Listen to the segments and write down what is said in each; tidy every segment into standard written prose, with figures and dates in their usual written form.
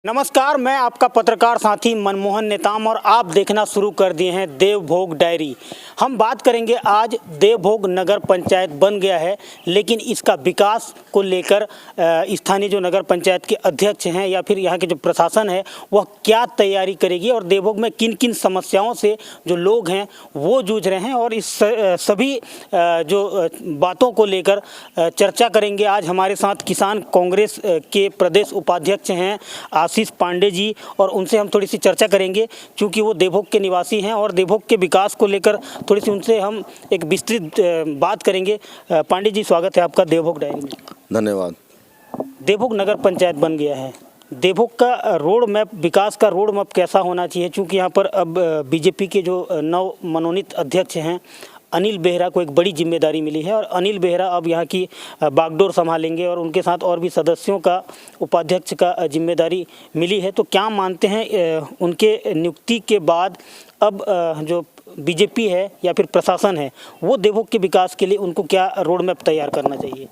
नमस्कार, मैं आपका पत्रकार साथी मनमोहन नेताम और आप देखना शुरू कर दिए हैं देवभोग डायरी। हम बात करेंगे आज देवभोग नगर पंचायत बन गया है, लेकिन इसका विकास को लेकर स्थानीय जो नगर पंचायत के अध्यक्ष हैं या फिर यहाँ के जो प्रशासन है वह क्या तैयारी करेगी और देवभोग में किन किन समस्याओं से जो लोग हैं वो जूझ रहे हैं और इस सभी जो बातों को लेकर चर्चा करेंगे। आज हमारे साथ किसान कांग्रेस के प्रदेश उपाध्यक्ष हैं आशीष पांडे जी और उनसे हम थोड़ी सी चर्चा करेंगे क्योंकि वो देवभोग के निवासी हैं और देवभोग के विकास को लेकर थोड़ी सी उनसे हम एक विस्तृत बात करेंगे। पांडे जी, स्वागत है आपका देवभोग डायरी में। धन्यवाद। देवभोग नगर पंचायत बन गया है, देवभोग का रोड मैप, विकास का रोड मैप कैसा होना चाहिए? क्योंकि यहाँ पर अब बीजेपी के जो नव मनोनीत अध्यक्ष हैं अनिल बेहरा को एक बड़ी जिम्मेदारी मिली है और अनिल बेहरा अब यहाँ की बागडोर संभालेंगे और उनके साथ और भी सदस्यों का उपाध्यक्ष का जिम्मेदारी मिली है। तो क्या मानते हैं उनके नियुक्ति के बाद अब जो बीजेपी है या फिर प्रशासन है वो देवभोग के विकास के लिए उनको क्या रोड मैप तैयार करना चाहिए?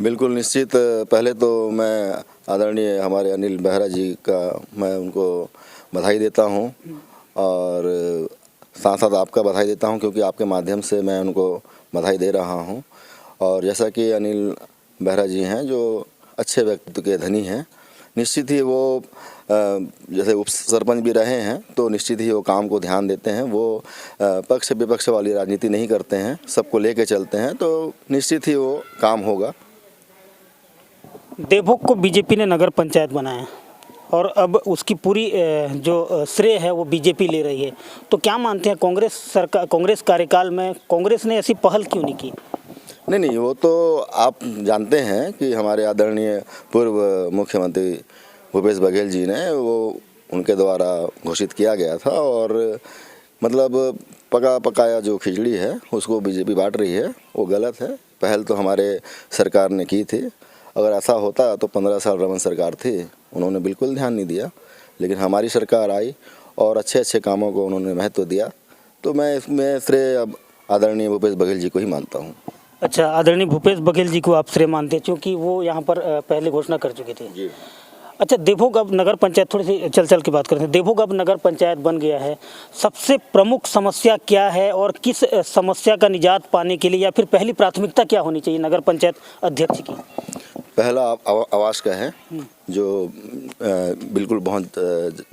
बिल्कुल निश्चित। पहले तो मैं आदरणीय हमारे अनिल बेहरा जी का मैं उनको बधाई देता हूँ और साथ साथ आपका बधाई देता हूं क्योंकि आपके माध्यम से मैं उनको बधाई दे रहा हूं। और जैसा कि अनिल बेहरा जी हैं जो अच्छे व्यक्तित्व के धनी हैं, निश्चित ही वो जैसे उप सरपंच भी रहे हैं तो निश्चित ही वो काम को ध्यान देते हैं। वो पक्ष विपक्ष वाली राजनीति नहीं करते हैं, सबको लेके चलते हैं, तो निश्चित ही वो काम होगा। देवभोग को बीजेपी ने नगर पंचायत बनाया और अब उसकी पूरी जो श्रेय है वो बीजेपी ले रही है, तो क्या मानते हैं कांग्रेस कार्यकाल में कांग्रेस ने ऐसी पहल क्यों नहीं की? नहीं, वो तो आप जानते हैं कि हमारे आदरणीय पूर्व मुख्यमंत्री भूपेश बघेल जी ने वो उनके द्वारा घोषित किया गया था और मतलब पका पकाया जो खिचड़ी है उसको बीजेपी बांट रही है, वो गलत है। पहल तो हमारे सरकार ने की थी। अगर ऐसा होता तो 15 साल रमन सरकार थी, उन्होंने बिल्कुल ध्यान नहीं दिया, लेकिन हमारी सरकार आई और अच्छे अच्छे कामों को उन्होंने महत्व दिया, तो मैं इसमें श्रेय अब आदरणीय भूपेश बघेल जी को ही मानता हूँ। अच्छा, आदरणीय भूपेश बघेल जी को आप श्रेय मानते हैं क्योंकि वो यहाँ पर पहले घोषणा कर चुके थे जी। अच्छा, देवभोग अब नगर पंचायत, थोड़ी सी चल के बात करते हैं। देवभोग अब नगर पंचायत बन गया है, सबसे प्रमुख समस्या क्या है और किस समस्या का निजात पाने के लिए या फिर पहली प्राथमिकता क्या होनी चाहिए नगर पंचायत अध्यक्ष की? पहला आवास का है जो बिल्कुल बहुत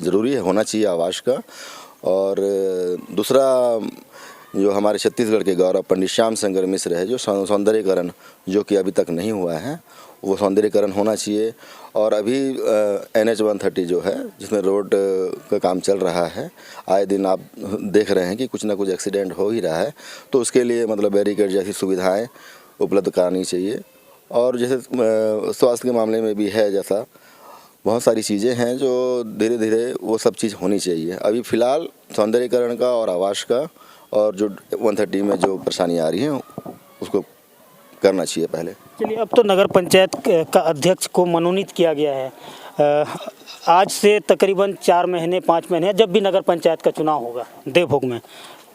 ज़रूरी है, होना चाहिए आवास का। और दूसरा जो हमारे छत्तीसगढ़ के गौरव पंडित श्याम शंकर मिश्र है, जो सौंदर्यीकरण जो कि अभी तक नहीं हुआ है वो सौंदर्यीकरण होना चाहिए। और अभी NH 130 जो है जिसमें रोड का काम चल रहा है, आए दिन आप देख रहे हैं कि कुछ ना कुछ एक्सीडेंट हो ही रहा है, तो उसके लिए मतलब बैरिकेड जैसी सुविधाएं उपलब्ध करानी चाहिए। और जैसे स्वास्थ्य के मामले में भी है, जैसा बहुत सारी चीज़ें हैं जो धीरे धीरे वो सब चीज़ होनी चाहिए। अभी फ़िलहाल सौंदर्यीकरण का और आवास का और जो 130 में जो परेशानियाँ आ रही हैं उसको करना चाहिए पहले। चलिए, अब तो नगर पंचायत का अध्यक्ष को मनोनीत किया गया है। आज से तकरीबन 4 महीने 5 महीने जब भी नगर पंचायत का चुनाव होगा देवभोग में,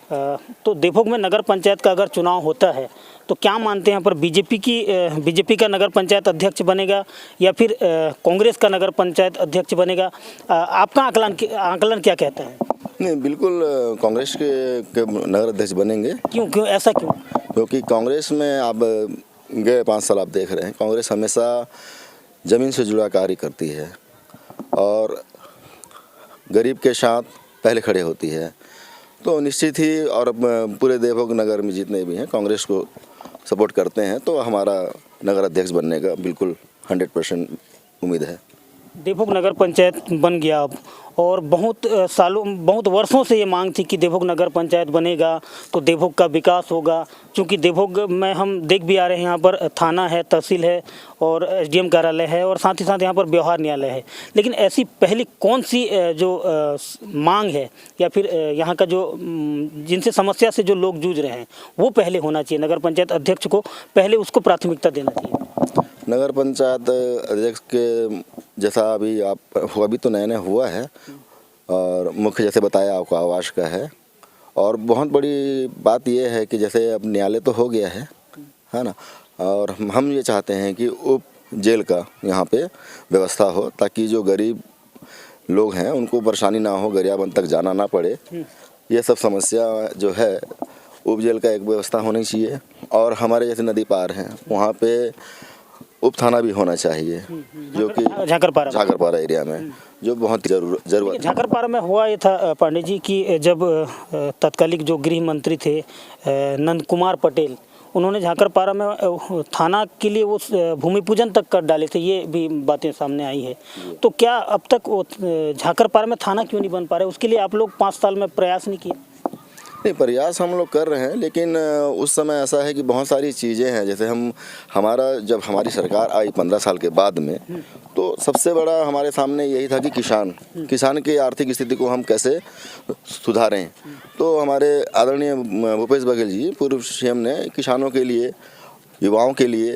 तो देवभोग में नगर पंचायत का अगर चुनाव होता है तो क्या मानते हैं यहाँ पर बीजेपी का नगर पंचायत अध्यक्ष बनेगा या फिर कांग्रेस का नगर पंचायत अध्यक्ष बनेगा? आपका आकलन क्या कहता है? नहीं, बिल्कुल कांग्रेस के नगर अध्यक्ष बनेंगे। क्यों ऐसा क्यों? क्योंकि कांग्रेस में आप गए 5 साल आप देख रहे हैं, कांग्रेस हमेशा ज़मीन से जुड़ा कार्य करती है और गरीब के साथ पहले खड़े होती है, तो निश्चित ही और पूरे देवभोग नगर में जितने भी हैं कांग्रेस को सपोर्ट करते हैं, तो हमारा नगर अध्यक्ष बनने का बिल्कुल 100% उम्मीद है। देवभोग नगर पंचायत बन गया अब, और बहुत वर्षों से ये मांग थी कि देवभोग नगर पंचायत बनेगा तो देवभोग का विकास होगा, क्योंकि देवभोग में हम देख भी आ रहे हैं यहाँ पर थाना है, तहसील है और SDM कार्यालय है और साथ ही साथ यहाँ पर व्यवहार न्यायालय है। लेकिन ऐसी पहली कौन सी जो मांग है या फिर यहाँ का जो जिनसे समस्या से जो लोग जूझ रहे हैं वो पहले होना चाहिए? नगर पंचायत अध्यक्ष को पहले उसको प्राथमिकता देना चाहिए। नगर पंचायत अध्यक्ष के जैसा अभी तो नया हुआ है और मुख्य जैसे बताया आपको आवास का है, और बहुत बड़ी बात यह है कि जैसे अब न्यायालय तो हो गया है ना, और हम ये चाहते हैं कि उप जेल का यहाँ पे व्यवस्था हो ताकि जो गरीब लोग हैं उनको परेशानी ना हो, गरियाबंद तक जाना ना पड़े, ये सब समस्या जो है उपजेल का एक व्यवस्था होनी चाहिए। और हमारे जैसे नदी पार हैं वहाँ पे उप थाना भी होना चाहिए, जो कि झाकरपारा एरिया में, जो बहुत जरूरत। झाकरपारा में हुआ ये था पांडे जी कि जब तत्कालिक जो गृह मंत्री थे नंद कुमार पटेल, उन्होंने झाकरपारा में थाना के लिए वो भूमि पूजन तक कर डाले थे, ये भी बातें सामने आई है। तो क्या अब तक वो झाकरपारा में थाना क्यों नहीं बन पा रहे? उसके लिए आप लोग 5 साल में प्रयास नहीं किए? नहीं, प्रयास हम लोग कर रहे हैं, लेकिन उस समय ऐसा है कि बहुत सारी चीज़ें हैं। जैसे जब हमारी सरकार आई 15 साल के बाद में, तो सबसे बड़ा हमारे सामने यही था कि किसान की आर्थिक स्थिति को हम कैसे सुधारें। तो हमारे आदरणीय भूपेश बघेल जी पूर्व सीएम ने किसानों के लिए, युवाओं के लिए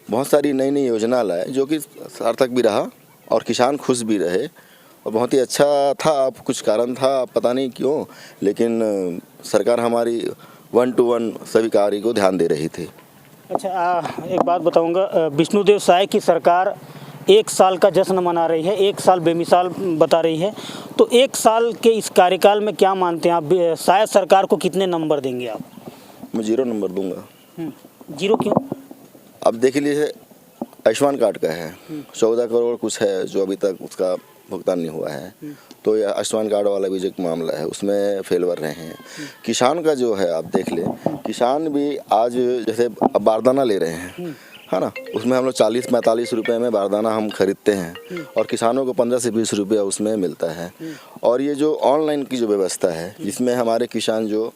बहुत सारी नई नई योजना लाए, जो कि सार्थक भी रहा और किसान खुश भी रहे और बहुत ही अच्छा था। अब कुछ कारण था, पता नहीं क्यों, लेकिन सरकार हमारी 1 to 1 सभी कार्य को ध्यान दे रही थी। अच्छा, एक बात बताऊंगा, विष्णुदेव साय की सरकार 1 साल का जश्न मना रही है, 1 साल बेमिसाल बता रही है। तो 1 साल के इस कार्यकाल में क्या मानते हैं आप, शायद सरकार को कितने नंबर देंगे आप? मैं 0 नंबर दूंगा। 0 क्यों? अब देख लीजिए, आयुष्मान कार्ड का है 14 करोड़ कुछ है जो अभी तक उसका भुगतान नहीं हुआ है। तो यह आयुष्मान कार्ड वाला भी जो मामला है उसमें फेलवर रहे हैं। किसान का जो है आप देख लें, किसान भी आज जैसे अब बारदाना ले रहे हैं, है ना, उसमें हम लोग 40-45 रुपए में बारदाना हम खरीदते हैं और किसानों को 15 से 20 रुपया उसमें मिलता है। और ये जो ऑनलाइन की जो व्यवस्था है, जिसमें हमारे किसान जो